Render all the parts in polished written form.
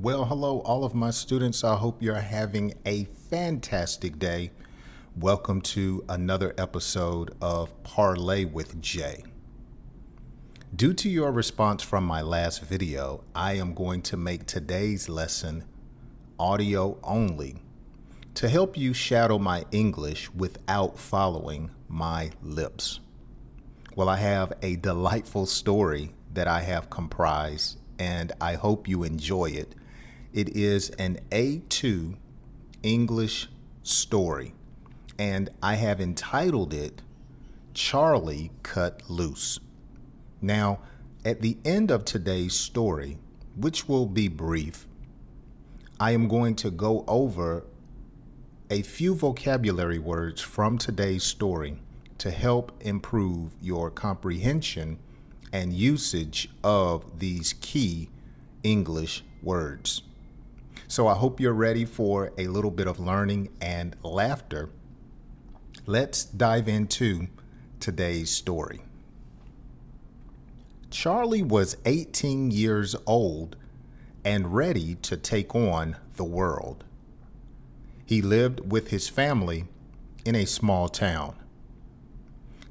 Well, hello, all of my students. I hope you're having a fantastic day. Welcome to another episode of Parlay with Jay. Due to your response from my last video, I am going to make today's lesson audio only to help you shadow my English without following my lips. Well, I have a delightful story that I have comprised, and I hope you enjoy it. It is an A-2 English story, and I have entitled it Charlie Cut Loose. Now, at the end of today's story, which will be brief, I am going to go over a few vocabulary words from today's story to help improve your comprehension and usage of these key English words. So I hope you're ready for a little bit of learning and laughter. Let's dive into today's story. Charlie was 18 years old and ready to take on the world. He lived with his family in a small town.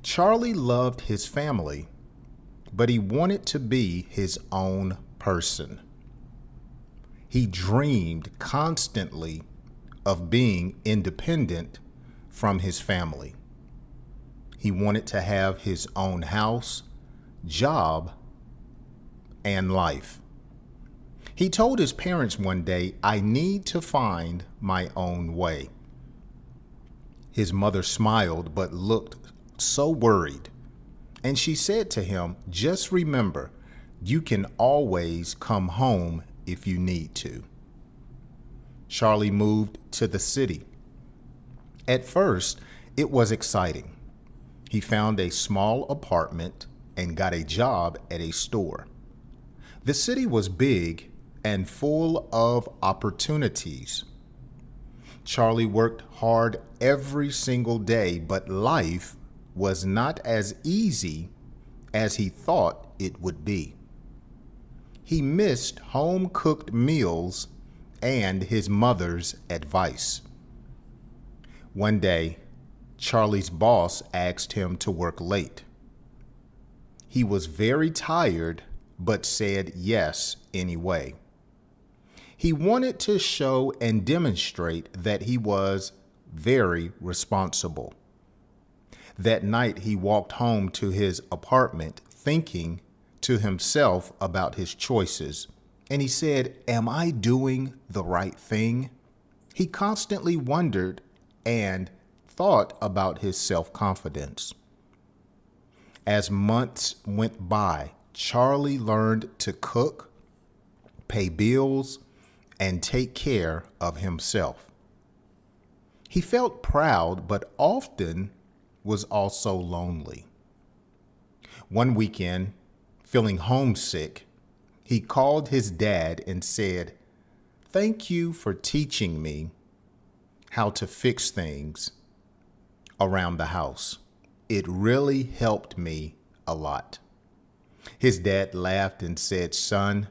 Charlie loved his family, but he wanted to be his own person. He dreamed constantly of being independent from his family. He wanted to have his own house, job, and life. He told his parents one day, "I need to find my own way." His mother smiled but looked so worried, and she said to him, "Just remember, you can always come home if you need to." Charlie moved to the city. At first, it was exciting. He found a small apartment and got a job at a store. The city was big and full of opportunities. Charlie worked hard every single day, but life was not as easy as he thought it would be. He missed home-cooked meals and his mother's advice. One day, Charlie's boss asked him to work late. He was very tired, but said yes anyway. He wanted to show and demonstrate that he was very responsible. That night, he walked home to his apartment thinking to himself about his choices, and he said, "Am I doing the right thing?" He constantly wondered and thought about his self-confidence. As months went by, Charlie learned to cook, pay bills, and take care of himself. He felt proud, but often was also lonely. One weekend, feeling homesick, he called his dad and said, "Thank you for teaching me how to fix things around the house. It really helped me a lot." His dad laughed and said, "Son,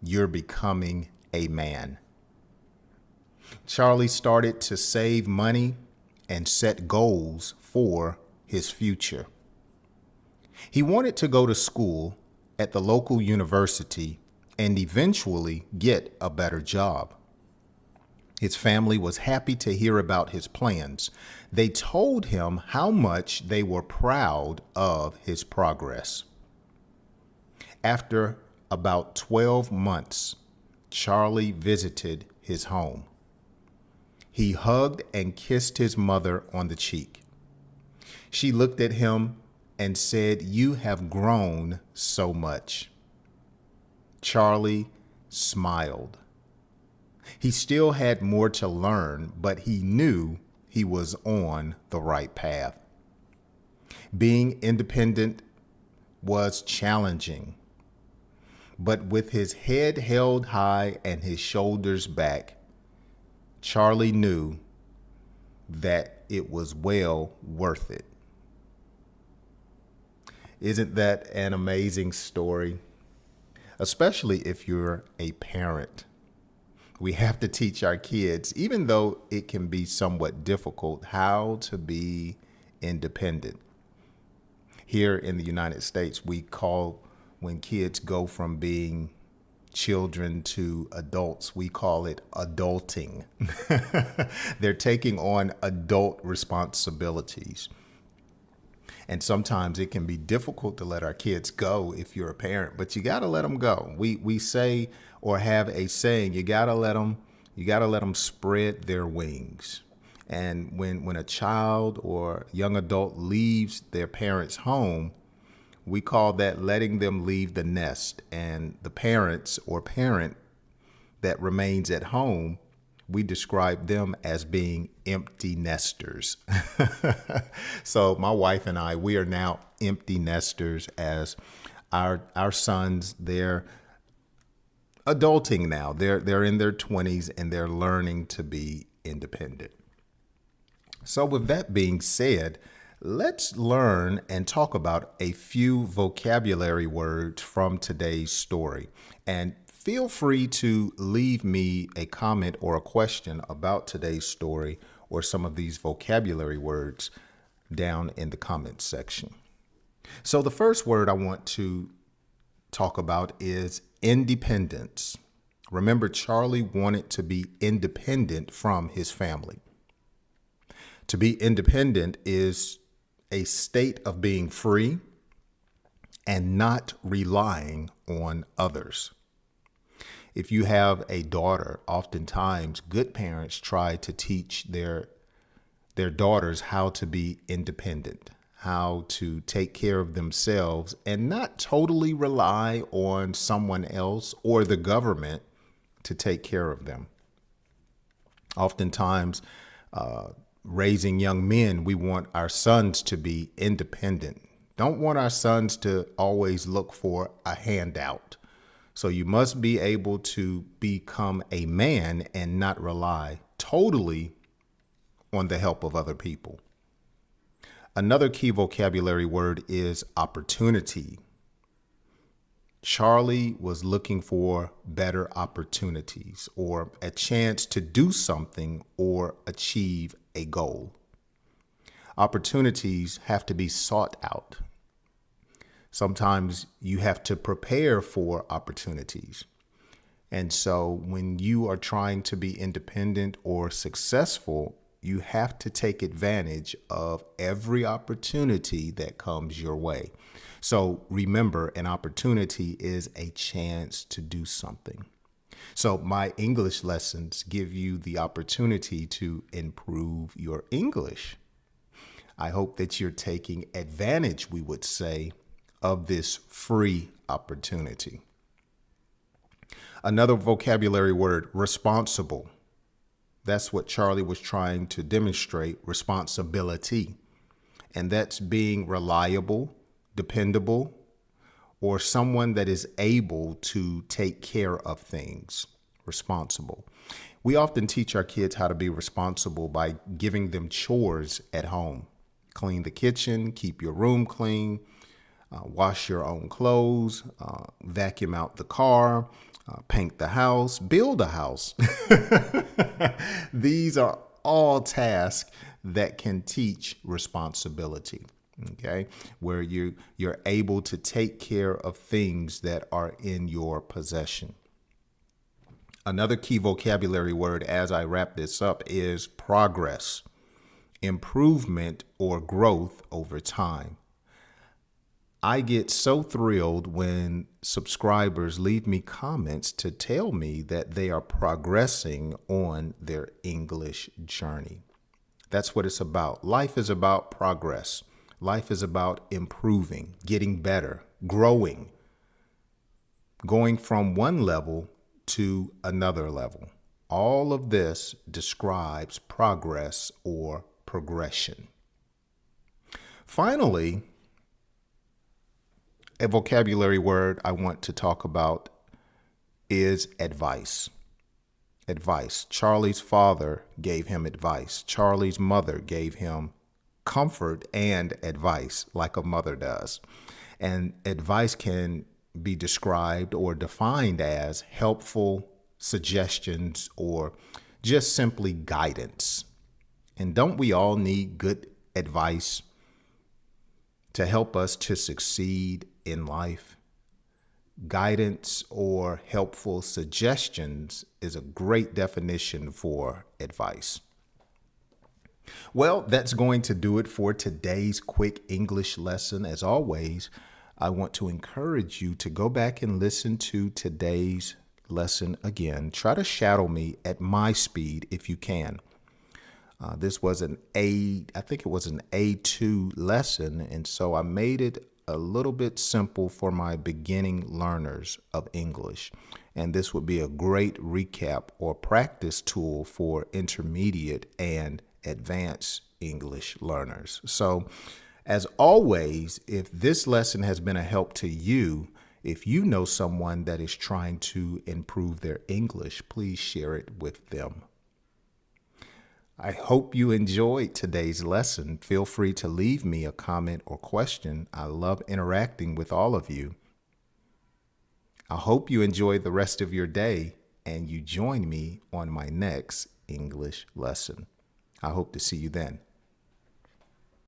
you're becoming a man." Charlie started to save money and set goals for his future. He wanted to go to school at the local university and eventually get a better job. His family was happy to hear about his plans. They told him how much they were proud of his progress. After about 12 months, Charlie visited his home. He hugged and kissed his mother on the cheek. She looked at him and said, "You have grown so much." Charlie smiled. He still had more to learn, but he knew he was on the right path. Being independent was challenging, but with his head held high and his shoulders back, Charlie knew that it was well worth it. Isn't that an amazing story? Especially if you're a parent. We have to teach our kids, even though it can be somewhat difficult, how to be independent. Here in the United States, we call when kids go from being children to adults, we call it adulting. They're taking on adult responsibilities. And sometimes it can be difficult to let our kids go if you're a parent, but you got to let them go. We say or have a saying, you got to let them spread their wings. And when a child or young adult leaves their parents' home, we call that letting them leave the nest. And the parents or parent that remains at home, we describe them as being empty nesters. So my wife and I, we are now empty nesters as our sons, they're adulting now. They're in their 20s and they're learning to be independent. So with that being said, let's learn and talk about a few vocabulary words from today's story. And feel free to leave me a comment or a question about today's story or some of these vocabulary words down in the comments section. So the first word I want to talk about is independence. Remember, Charlie wanted to be independent from his family. To be independent is a state of being free and not relying on others. If you have a daughter, oftentimes good parents try to teach their daughters how to be independent, how to take care of themselves and not totally rely on someone else or the government to take care of them. Oftentimes, raising young men, we want our sons to be independent. Don't want our sons to always look for a handout. So you must be able to become a man and not rely totally on the help of other people. Another key vocabulary word is opportunity. Charlie was looking for better opportunities or a chance to do something or achieve a goal. Opportunities have to be sought out. Sometimes you have to prepare for opportunities. And so when you are trying to be independent or successful, you have to take advantage of every opportunity that comes your way. So remember, an opportunity is a chance to do something. So my English lessons give you the opportunity to improve your English. I hope that you're taking advantage, we would say, of this free opportunity. Another vocabulary word, responsible. That's what Charlie was trying to demonstrate, responsibility. And that's being reliable, dependable, or someone that is able to take care of things, responsible. We often teach our kids how to be responsible by giving them chores at home. Clean the kitchen, keep your room clean, wash your own clothes, vacuum out the car, paint the house, build a house. These are all tasks that can teach responsibility. Okay, where you're able to take care of things that are in your possession. Another key vocabulary word as I wrap this up is progress, improvement or growth over time. I get so thrilled when subscribers leave me comments to tell me that they are progressing on their English journey. That's what it's about. Life is about progress. Life is about improving, getting better, growing, going from one level to another level. All of this describes progress or progression. Finally, a vocabulary word I want to talk about is advice. Advice. Charlie's father gave him advice. Charlie's mother gave him comfort and advice like a mother does. And advice can be described or defined as helpful, suggestions, or just simply guidance. And don't we all need good advice to help us to succeed in life? Guidance or helpful suggestions is a great definition for advice. Well, that's going to do it for today's quick English lesson. As always, I want to encourage you to go back and listen to today's lesson again. Try to shadow me at my speed if you can. This was I think it was an A-2 lesson, and so I made it a little bit simple for my beginning learners of English. And this would be a great recap or practice tool for intermediate and advanced English learners. So, as always, if this lesson has been a help to you, if you know someone that is trying to improve their English, please share it with them. I hope you enjoyed today's lesson. Feel free to leave me a comment or question. I love interacting with all of you. I hope you enjoy the rest of your day and you join me on my next English lesson. I hope to see you then.